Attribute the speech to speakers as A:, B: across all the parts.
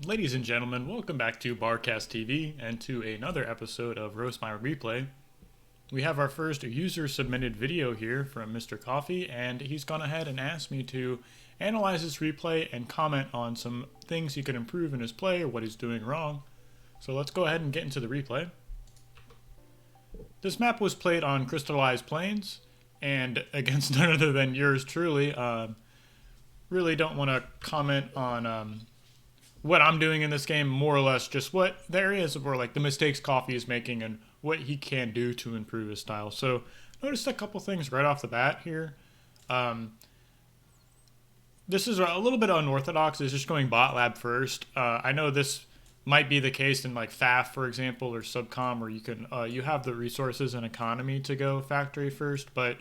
A: Ladies and gentlemen, welcome back to BARCastTV and to another episode of Roast My Replay. We have our first user-submitted video here from Mr. Coffey, and he's gone ahead and asked me to analyze this replay and comment on some things he could improve in his play or what he's doing wrong. So let's go ahead and get into the replay. This map was played on Crystallized Plains, and against none other than yours truly. Really don't want to comment on what I'm doing in this game, more or less just what the areas where like the mistakes Coffey is making and what he can do to improve his style. So noticed a couple things right off the bat here. This is a little bit unorthodox. It's just going bot lab first. I know this might be the case in like FAF, for example, or Subcom, where you can you have the resources and economy to go factory first, but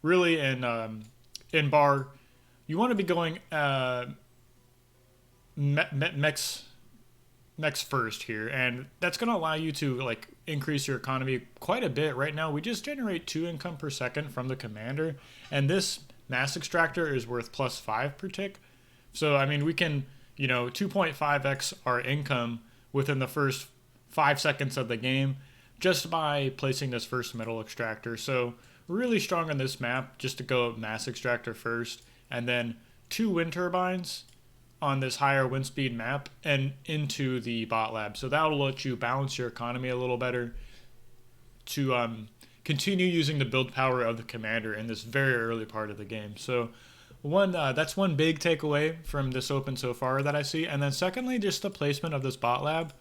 A: really in bar, you want to be going mechs first here, and that's going to allow you to like increase your economy quite a bit. Right now we just generate 2 income per second from the commander, and this mass extractor is worth +5 per tick. So I mean, we can 2.5x our income within the first 5 seconds of the game just by placing this first metal extractor. So really strong on this map just to go mass extractor first, and then 2 wind turbines on this higher wind speed map and into the bot lab. So that'll let you balance your economy a little better to continue using the build power of the commander in this very early part of the game. So that's one big takeaway from this open so far that I see. And then secondly, just the placement of this bot lab.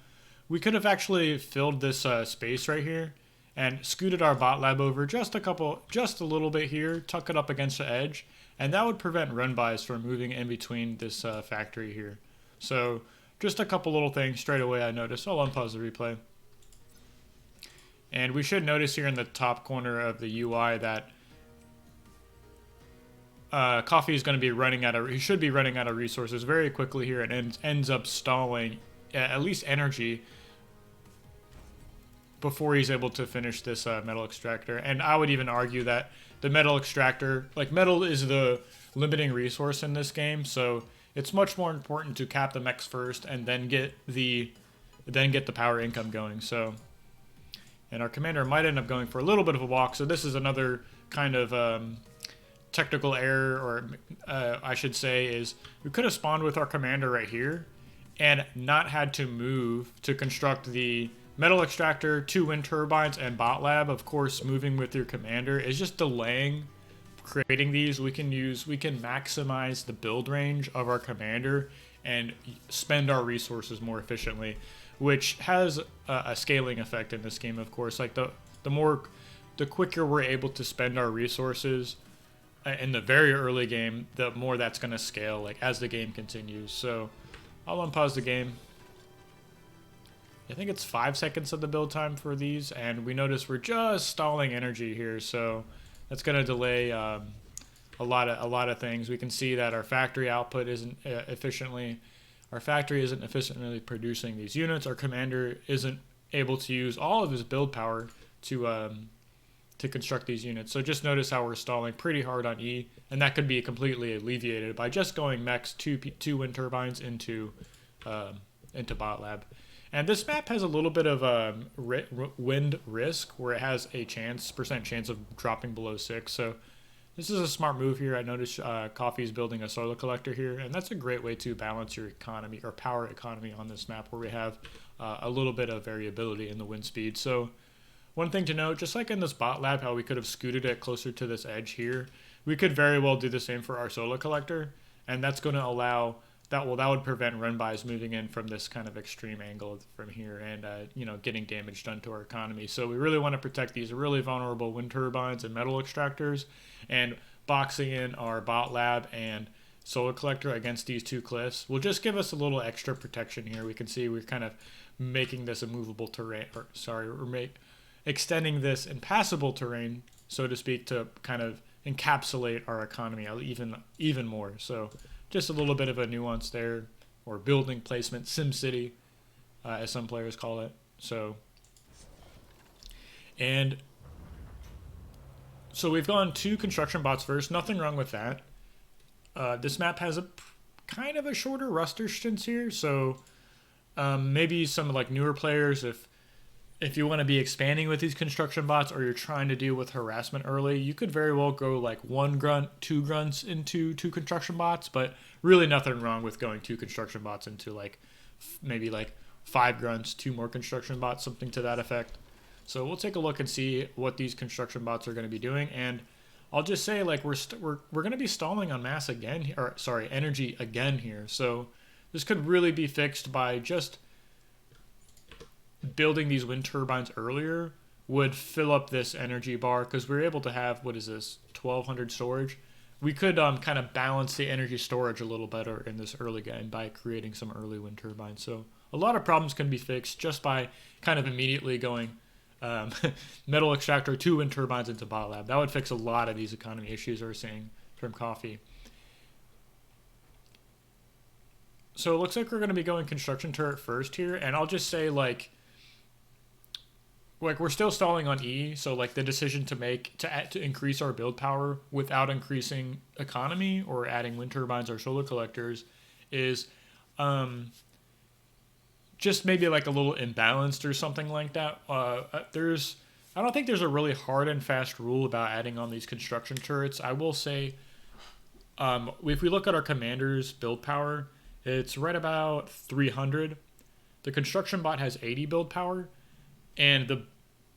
A: We could have actually filled this space right here and scooted our bot lab over just a little bit here, tuck it up against the edge, and that would prevent run buys from moving in between this factory here. So just a couple little things straight away I noticed. I'll unpause the replay. And we should notice here in the top corner of the UI that Coffey is going to be he should be running out of resources very quickly here, and ends up stalling at least energy before he's able to finish this metal extractor. And I would even argue that the metal extractor, like metal is the limiting resource in this game, so it's much more important to cap the mechs first and then get the power income going. So, and our commander might end up going for a little bit of a walk. So this is another kind of technical error, or I should say, is we could have spawned with our commander right here and not had to move to construct the metal extractor, 2 wind turbines, and bot lab. Of course, moving with your commander is just delaying creating these. We can maximize the build range of our commander and spend our resources more efficiently, which has a scaling effect in this game. Of course, like the quicker we're able to spend our resources in the very early game, the more that's going to scale like as the game continues. So I'll unpause the game. I think it's 5 seconds of the build time for these, and we notice we're just stalling energy here, so that's going to delay a lot of things. We can see that our factory output isn't efficiently producing these units. Our commander isn't able to use all of his build power to construct these units. So just notice how we're stalling pretty hard on E, and that could be completely alleviated by just going mechs 2 wind turbines into bot lab. And this map has a little bit of wind risk, where it has a percent chance of dropping below 6. So this is a smart move here. I noticed Coffey is building a solar collector here, and that's a great way to balance your economy or power economy on this map, where we have a little bit of variability in the wind speed. So one thing to note, just like in this bot lab, how we could have scooted it closer to this edge here, we could very well do the same for our solar collector, and that's going to allow that would prevent run buys moving in from this kind of extreme angle from here, and getting damage done to our economy. So we really want to protect these really vulnerable wind turbines and metal extractors, and boxing in our bot lab and solar collector against these 2 cliffs will just give us a little extra protection here. We can see we're kind of making this a movable terrain, extending this impassable terrain, so to speak, to kind of encapsulate our economy even more. So just a little bit of a nuance there, or building placement, SimCity, as some players call it. So we've gone 2 construction bots first. Nothing wrong with that. This map has a kind of a shorter rust distance here, so Maybe some like newer players, if you want to be expanding with these construction bots or you're trying to deal with harassment early, you could very well go like one grunt, two grunts into two construction bots, but really nothing wrong with going two construction bots into like maybe like five grunts, two more construction bots, something to that effect. So we'll take a look and see what these construction bots are going to be doing. And I'll just say like we're going to be stalling on mass again, or sorry, energy again here. So this could really be fixed by just building these wind turbines earlier would fill up this energy bar, because we're able to have, what is this, 1200 storage. We could kind of balance the energy storage a little better in this early game by creating some early wind turbines. So a lot of problems can be fixed just by kind of immediately going metal extractor, 2 wind turbines into bot lab. That would fix a lot of these economy issues we're seeing from Coffey. So it looks like we're going to be going construction turret first here, and I'll just say like we're still stalling on E, so like the decision to make to increase our build power without increasing economy or adding wind turbines or solar collectors is just maybe like a little imbalanced or something like that. I don't think there's a really hard and fast rule about adding on these construction turrets. I will say, if we look at our commander's build power, it's right about 300. The construction bot has 80 build power, and the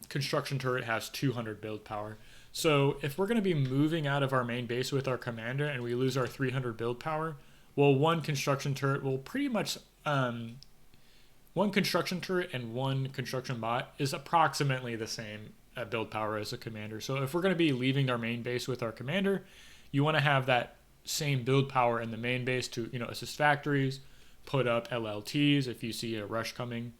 A: construction turret has 200 build power. So if we're going to be moving out of our main base with our commander and we lose our 300 build power, well, one construction turret will pretty much one construction turret and one construction bot is approximately the same build power as a commander. So if we're going to be leaving our main base with our commander, you want to have that same build power in the main base to, you know, assist factories, put up LLTs if you see a rush coming.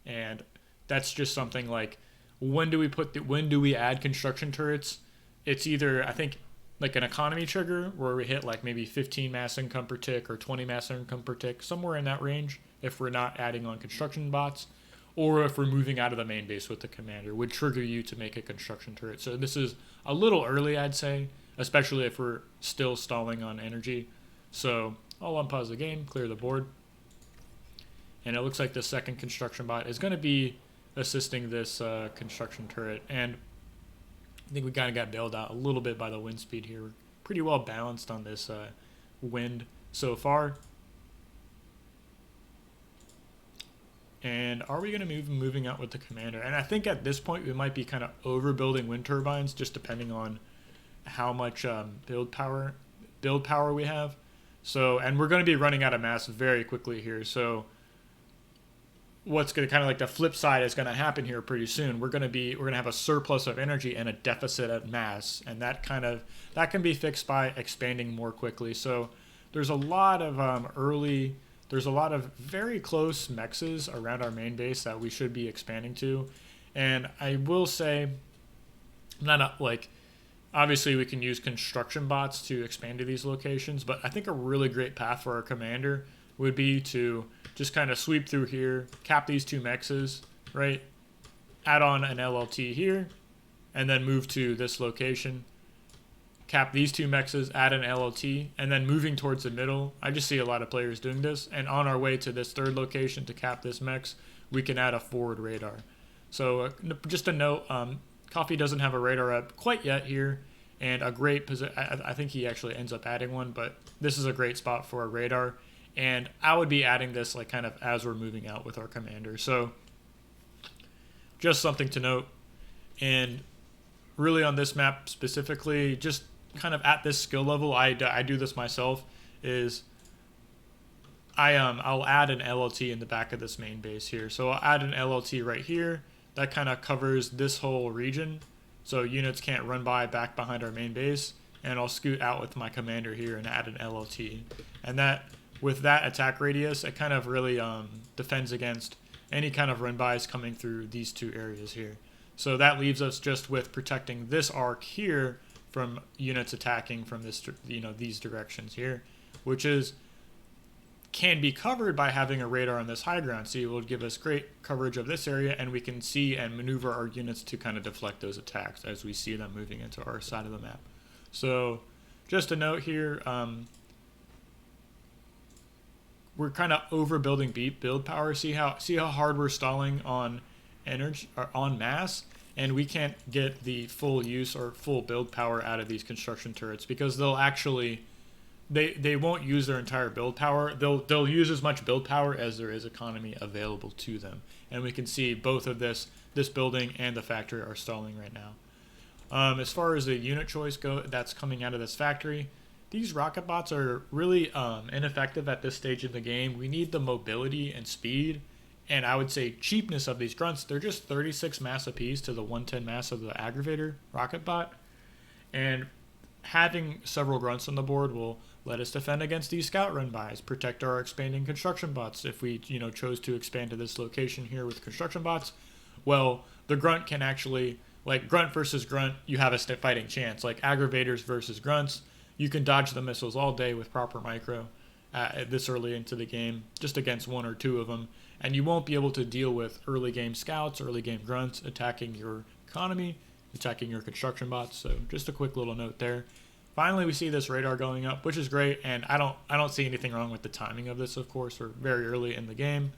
A: And that's just something like, when do we add construction turrets? It's either, I think, like an economy trigger where we hit like maybe 15 mass income per tick or 20 mass income per tick, somewhere in that range, if we're not adding on construction bots, or if we're moving out of the main base with the commander, would trigger you to make a construction turret. So this is a little early, I'd say, especially if we're still stalling on energy. So I'll unpause the game, clear the board, and it looks like the second construction bot is going to be assisting this construction turret. And I think we kind of got bailed out a little bit by the wind speed here. We're pretty well balanced on this wind so far. And are we going to be moving out with the commander? And I think at this point we might be kind of overbuilding wind turbines, just depending on how much build power we have. So, and we're going to be running out of mass very quickly here. So what's going to kind of like the flip side is going to happen here pretty soon. We're going to have a surplus of energy and a deficit of mass, and that can be fixed by expanding more quickly. So there's a lot of there's a lot of very close mexes around our main base that we should be expanding to. And I will say, not like, obviously we can use construction bots to expand to these locations, but I think a really great path for our commander would be to just kind of sweep through here, cap these 2 mexes, right? Add on an LLT here, and then move to this location. Cap these 2 mexes, add an LLT, and then moving towards the middle. I just see a lot of players doing this. And on our way to this third location to cap this mex, we can add a forward radar. So just a note, Coffey doesn't have a radar up quite yet here, and a great position. I think he actually ends up adding one, but this is a great spot for a radar. And I would be adding this like kind of as we're moving out with our commander. So just something to note. And really on this map specifically, just kind of at this skill level, I do this myself, is I'll add an LLT in the back of this main base here. So I'll add an LLT right here. That kind of covers this whole region, so units can't run back behind our main base. And I'll scoot out with my commander here and add an LLT. And that, with that attack radius, it kind of really defends against any kind of run-bys coming through these 2 areas here. So that leaves us just with protecting this arc here from units attacking from this, these directions here, which can be covered by having a radar on this high ground. So it will give us great coverage of this area, and we can see and maneuver our units to kind of deflect those attacks as we see them moving into our side of the map. So just a note here, we're kind of overbuilding build power. See how hard we're stalling on energy or on mass, and we can't get the full use or full build power out of these construction turrets because they'll actually they won't use their entire build power. They'll use as much build power as there is economy available to them, and we can see both of this building and the factory are stalling right now. As far as the unit choice that's coming out of this factory, these rocket bots are really ineffective at this stage in the game. We need the mobility and speed, and I would say cheapness of these grunts. They're just 36 mass apiece to the 110 mass of the aggravator rocket bot, and having several grunts on the board will let us defend against these scout run bys, protect our expanding construction bots. If we chose to expand to this location here with construction bots, well, the grunt can actually, like grunt versus grunt, you have a fighting chance. Like aggravators versus grunts, you can dodge the missiles all day with proper micro this early into the game, just against one or two of them, and you won't be able to deal with early game scouts, early game grunts attacking your economy, attacking your construction bots. So just a quick little note there. Finally, we see this radar going up, which is great, and I don't see anything wrong with the timing of this. Of course, we're very early in the game.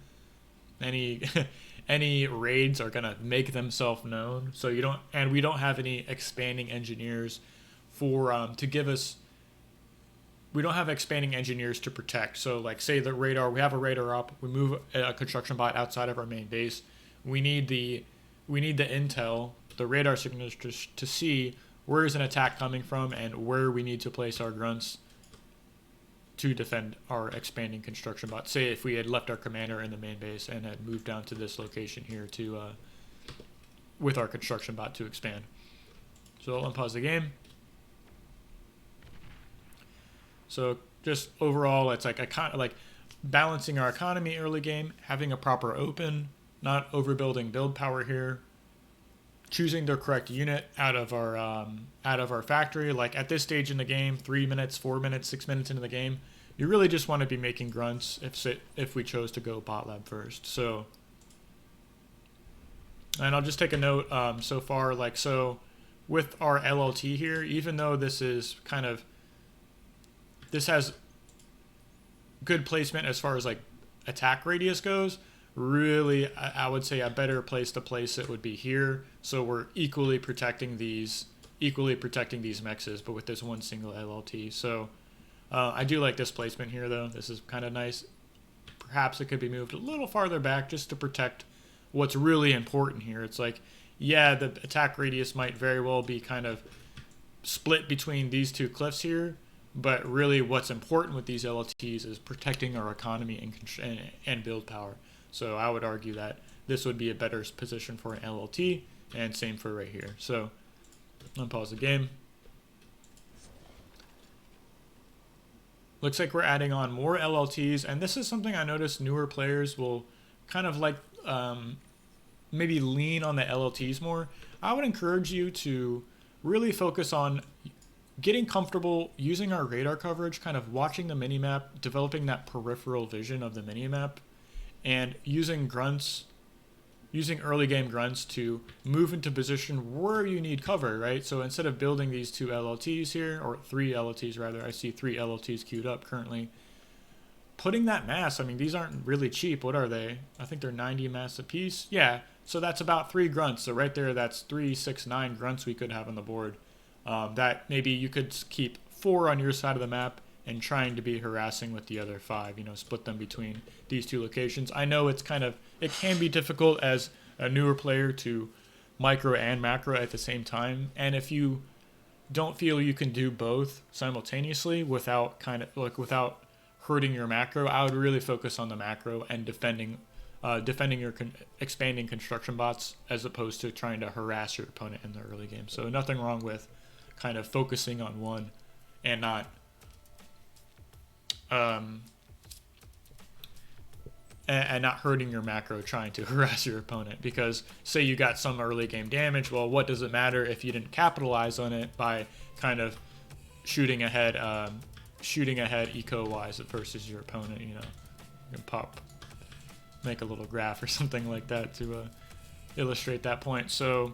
A: Any raids are gonna make themselves known, so we don't have any expanding engineers for to give us. We don't have expanding engineers to protect. So, like, say the radar, we have a radar up, we move a construction bot outside of our main base. We need the intel, the radar signatures to see where is an attack coming from and where we need to place our grunts to defend our expanding construction bot. Say if we had left our commander in the main base and had moved down to this location here to with our construction bot to expand. So I'll unpause the game. So just overall, it's like like balancing our economy early game, having a proper open, not overbuilding build power here, choosing the correct unit out of our factory. Like at this stage in the game, 3 minutes, 4 minutes, 6 minutes into the game, you really just want to be making grunts if we chose to go bot lab first. So, and I'll just take a note so far, like, so with our LLT here, even though this is this has good placement as far as like attack radius goes, really I would say a better place to place it would be here, so we're equally protecting these mexes, but with this one single LLT. So I do like this placement here though. This is kind of nice. Perhaps it could be moved a little farther back just to protect what's really important here. It's like, yeah, the attack radius might very well be kind of split between these two cliffs here, but really what's important with these LLTs is protecting our economy and build power. So I would argue that this would be a better position for an LLT, and same for right here. So unpause the game. Looks like we're adding on more LLTs, and this is something I noticed newer players will kind of like maybe lean on the LLTs more. I would encourage you to really focus on getting comfortable using our radar coverage, kind of watching the minimap, developing that peripheral vision of the minimap, and using grunts, using early game grunts to move into position where you need cover, right? So instead of building these two LLTs here, or 3 LLTs rather, I see 3 LLTs queued up currently, putting that mass, I mean, these aren't really cheap. What are they? I think they're 90 mass a piece. Yeah, so that's about 3 grunts. So right there, that's 3, 6, 9 grunts we could have on the board. That maybe you could keep 4 on your side of the map and trying to be harassing with the other 5, split them between these 2 locations. I know it can be difficult as a newer player to micro and macro at the same time. And if you don't feel you can do both simultaneously without hurting your macro, I would really focus on the macro and defending your expanding construction bots as opposed to trying to harass your opponent in the early game. So nothing wrong with kind of focusing on one and not hurting your macro trying to harass your opponent. Because say you got some early game damage, well, what does it matter if you didn't capitalize on it by kind of shooting ahead eco wise versus your opponent? You can make a little graph or something like that to illustrate that point. So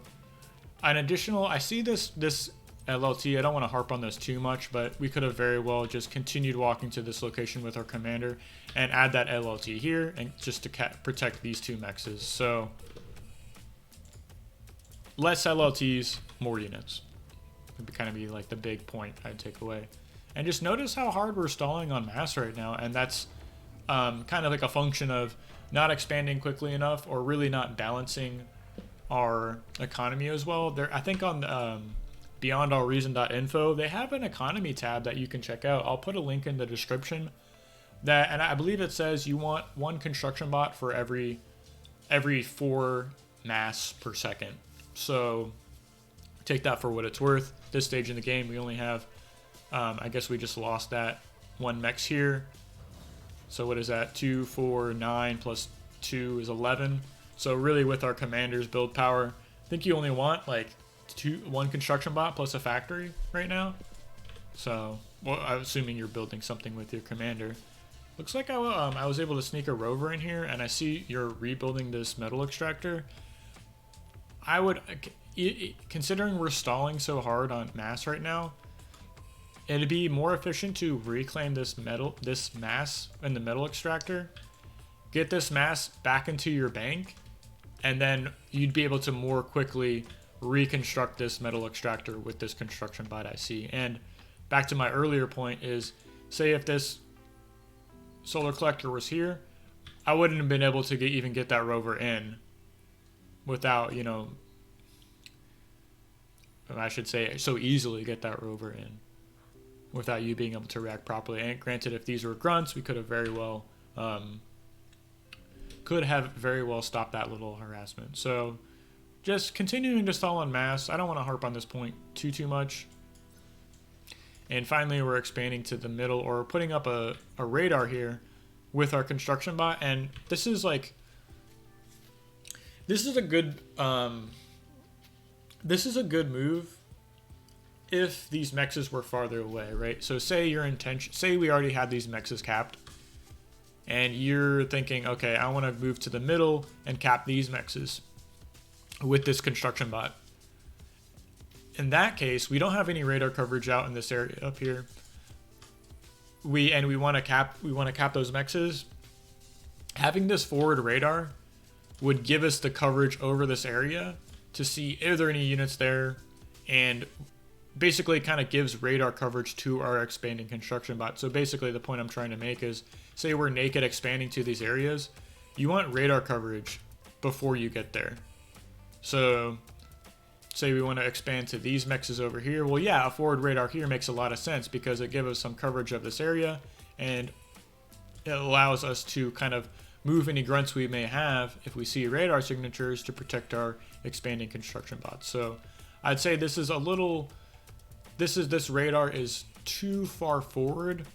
A: an additional, I see this LLT. I don't want to harp on this too much, but we could have very well just continued walking to this location with our commander and add that LLT here, and just to protect these two mexes. So less LLTs, more units. Would kind of be like the big point I'd take away. And just notice how hard we're stalling on mass right now, and that's kind of like a function of not expanding quickly enough, or really not balancing our economy as well. There, I think on beyondallreason.info, they have an economy tab that you can check out. I'll put a link in the description. That, and I believe it says you want 1 construction bot for every 4 mass per second. So take that for what it's worth. This stage in the game, we only have, I guess we just lost that 1 mex here. So what is that? 2, 4, 9 plus 2 is 11. So really, with our commander's build power, I think you only want like 1 construction bot plus a factory right now. So, well, I'm assuming you're building something with your commander. Looks like I was able to sneak a rover in here, and I see you're rebuilding this metal extractor. I would, considering we're stalling so hard on mass right now, it'd be more efficient to reclaim this mass in the metal extractor, get this mass back into your bank, and then you'd be able to more quickly reconstruct this metal extractor with this construction bot I see. And back to my earlier point is, say if this solar collector was here, I wouldn't have been able to even get that rover in without, you know, I should say, so easily get that rover in without you being able to react properly. And granted, if these were grunts, we could have very well stopped that little harassment. So just continuing to stall on mass. I don't want to harp on this point too much. And finally, we're expanding to the middle, or putting up a radar here with our construction bot. And this is a good move if these mexes were farther away, right? So say we already had these mexes capped, and you're thinking, okay, I want to move to the middle and cap these mexes with this construction bot. In that case, we don't have any radar coverage out in this area up here. We want to cap those mexes. Having this forward radar would give us the coverage over this area to see if there are any units there, and basically kind of gives radar coverage to our expanding construction bot. So basically the point I'm trying to make is, say we're naked expanding to these areas, you want radar coverage before you get there. So say we want to expand to these mexes over here. Well, yeah, a forward radar here makes a lot of sense because it gives us some coverage of this area, and it allows us to kind of move any grunts we may have if we see radar signatures to protect our expanding construction bots. So I'd say this radar is too far forward,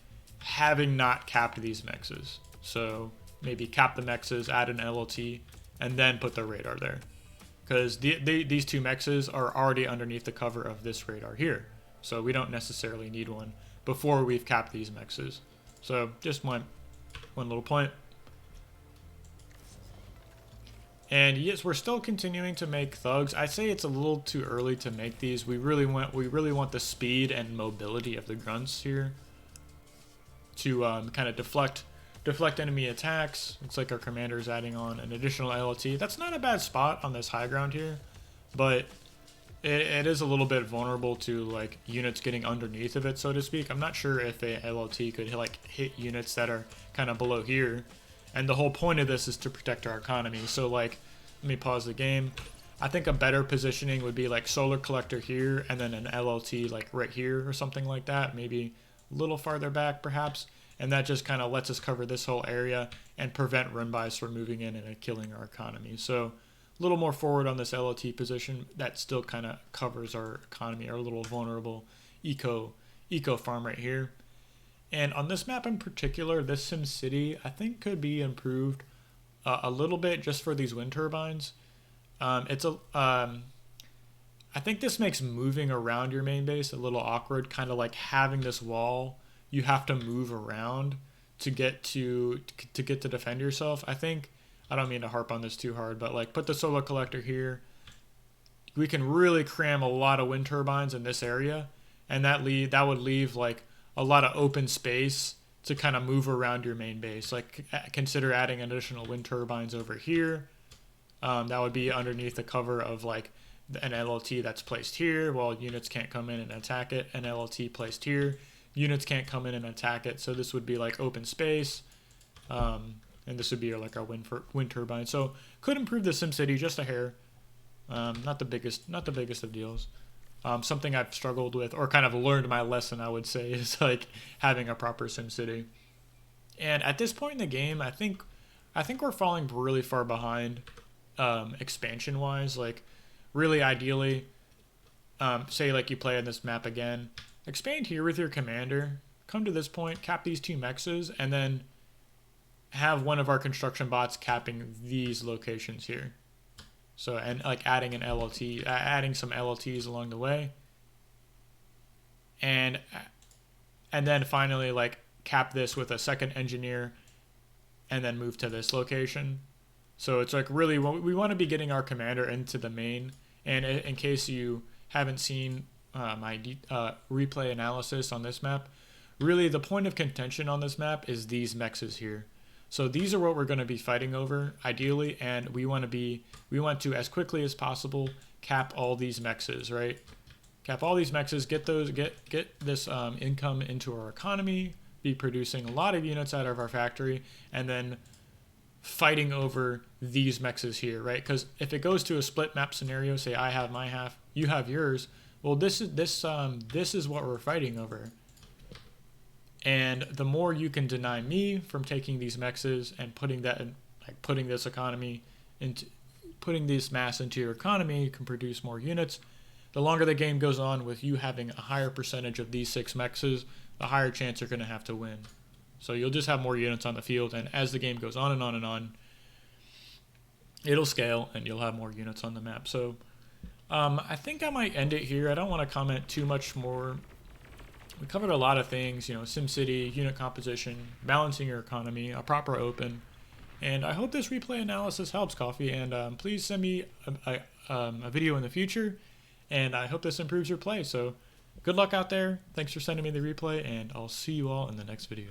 A: having not capped these mexes. So maybe cap the mexes, add an LLT, and then put the radar there. Because these two mexes are already underneath the cover of this radar here. So we don't necessarily need one before we've capped these mexes. So just one little point. And yes, we're still continuing to make thugs. I say it's a little too early to make these. We really want the speed and mobility of the grunts here to kind of deflect enemy attacks. Looks like our commander is adding on an additional LLT. That's not a bad spot on this high ground here, but it is a little bit vulnerable to like units getting underneath of it, so to speak. I'm not sure if a LLT could like hit units that are kind of below here. And the whole point of this is to protect our economy. So like, let me pause the game. I think a better positioning would be like solar collector here and then an LLT like right here or something like that. Maybe a little farther back perhaps. And that just kind of lets us cover this whole area and prevent run bys from moving in and killing our economy. So a little more forward on this LLT position, that still kind of covers our economy, our little vulnerable eco farm right here. And on this map in particular, this Sim City, I think could be improved a little bit just for these wind turbines. I think this makes moving around your main base a little awkward, kind of like having this wall you have to move around to get to defend yourself. I don't mean to harp on this too hard, but like put the solar collector here, we can really cram a lot of wind turbines in this area, and that would leave like a lot of open space to kind of move around your main base. Like consider adding additional wind turbines over here. That would be underneath the cover of like an LLT that's placed here. Well, units can't come in and attack it. An LLT placed here, units can't come in and attack it. So this would be like open space, and this would be like our wind turbine. So could improve the SimCity just a hair. Not the biggest of deals. Something I've struggled with, or kind of learned my lesson, I would say, is like having a proper SimCity. And at this point in the game, I think we're falling really far behind, expansion wise. Like, really ideally, say like you play on this map again, expand here with your commander, come to this point, cap these 2 mexes, and then have one of our construction bots capping these locations here. So, and like adding an LLT, adding some LLTs along the way, and then finally like cap this with a second engineer, and then move to this location. So it's like really we want to be getting our commander into the main. And in case you haven't seen my replay analysis on this map, really the point of contention on this map is these mexes here. So these are what we're going to be fighting over ideally, and we want to as quickly as possible cap all these mexes, right? Cap all these mexes, get this income into our economy, be producing a lot of units out of our factory, and then fighting over these mexes here, right? Because if it goes to a split map scenario, say I have my half, you have yours, well this is what we're fighting over. And the more you can deny me from taking these mexes and putting this economy into, putting this mass into your economy, you can produce more units. The longer the game goes on with you having a higher percentage of these 6 mexes, the higher chance you're going to have to win. So you'll just have more units on the field, and as the game goes on and on and on, it'll scale and you'll have more units on the map. So I think I might end it here. I don't want to comment too much more. We covered a lot of things, SimCity, unit composition, balancing your economy, a proper open. And I hope this replay analysis helps, Coffey. And please send me a video in the future. And I hope this improves your play. So good luck out there. Thanks for sending me the replay. And I'll see you all in the next video.